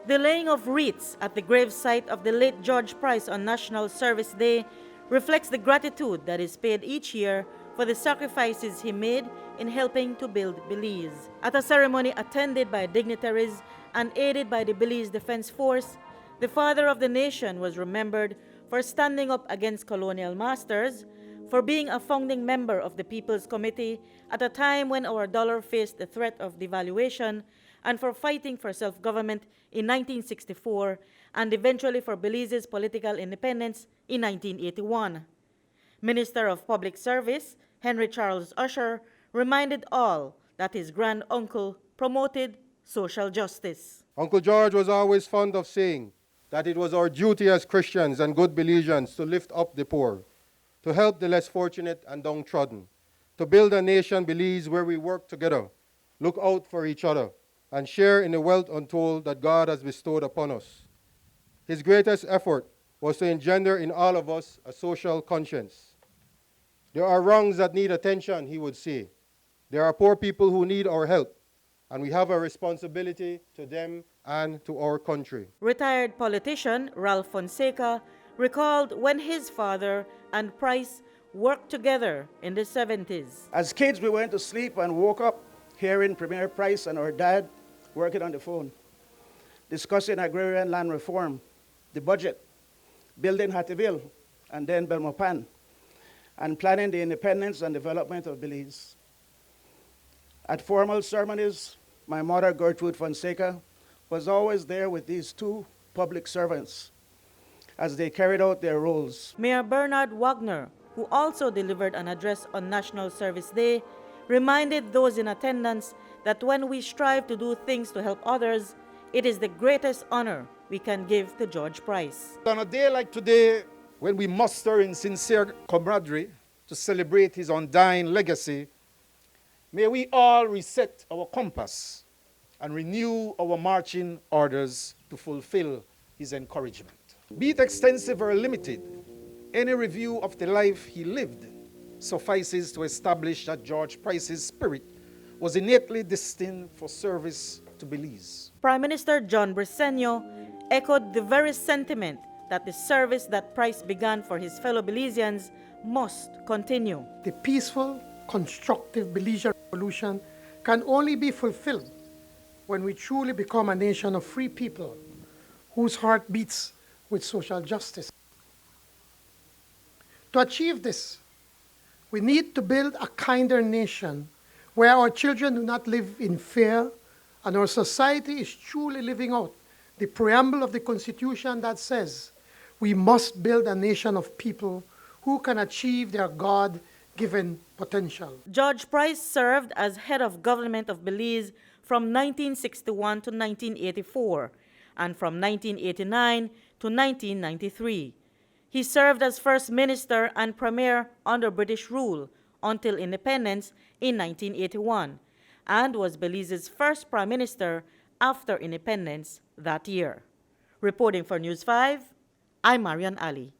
The laying of wreaths at the gravesite of the late George Price on National Service Day reflects the gratitude that is paid each year for the sacrifices he made in helping to build Belize. At a ceremony attended by dignitaries and aided by the Belize Defense Force, the father of the nation was remembered for standing up against colonial masters, for being a founding member of the People's Committee at a time when our dollar faced the threat of devaluation, and for fighting for self-government in 1964 and eventually for Belize's political independence in 1981. Minister of Public Service Henry Charles Usher reminded all that his grand-uncle promoted social justice. Uncle George was always fond of saying that it was our duty as Christians and good Belizeans to lift up the poor, to help the less fortunate and downtrodden, to build a nation, Belize, where we work together, look out for each other, and share in the wealth untold that God has bestowed upon us. His greatest effort was to engender in all of us a social conscience. There are wrongs that need attention, he would say. There are poor people who need our help, and we have a responsibility to them and to our country. Retired politician Ralph Fonseca recalled when his father and Price worked together in the 70s. As kids, we went to sleep and woke up hearing Premier Price and our dad working on the phone, discussing agrarian land reform, the budget, building Hattieville, and then Belmopan, and planning the independence and development of Belize. At formal ceremonies, my mother, Gertrude Fonseca, was always there with these two public servants as they carried out their roles. Mayor Bernard Wagner, who also delivered an address on National Service Day, reminded those in attendance that when we strive to do things to help others, it is the greatest honor we can give to George Price. On a day like today, when we muster in sincere camaraderie to celebrate his undying legacy, may we all reset our compass and renew our marching orders to fulfill his encouragement. Be it extensive or limited, any review of the life he lived suffices to establish that George Price's spirit was innately destined for service to Belize. Prime Minister John Briceño echoed the very sentiment that the service that Price began for his fellow Belizeans must continue. The peaceful, constructive Belizean revolution can only be fulfilled when we truly become a nation of free people whose heart beats with social justice. To achieve this, we need to build a kinder nation where our children do not live in fear and our society is truly living out the preamble of the Constitution that says we must build a nation of people who can achieve their God-given potential. George Price served as head of government of Belize from 1961 to 1984 and from 1989 to 1993. He served as First Minister and Premier under British rule until independence in 1981 and was Belize's first Prime Minister after independence that year. Reporting for News 5, I'm Marion Ali.